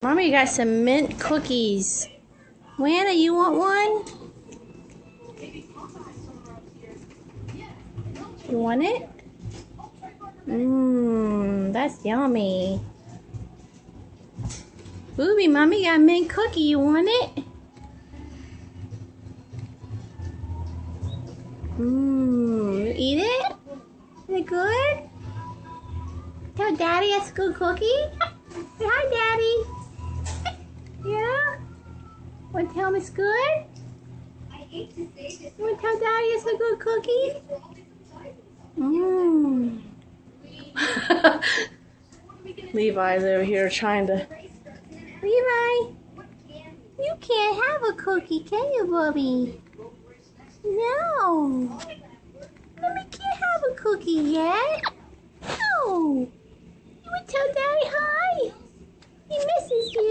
Mommy got some mint cookies. Lana, you want one? You want it? That's yummy. Booby, Mommy got mint cookie. You want it? You eat it? Is it good? Tell Daddy it's a good cookie? Say hi, Daddy. Yeah? Want to tell him it's good? You want to tell Daddy it's a good cookie? Levi's over here trying to... Levi, you can't have a cookie, can you, Bubby? No. Mommy can't have a cookie yet. No. You would tell Daddy hi. He misses you.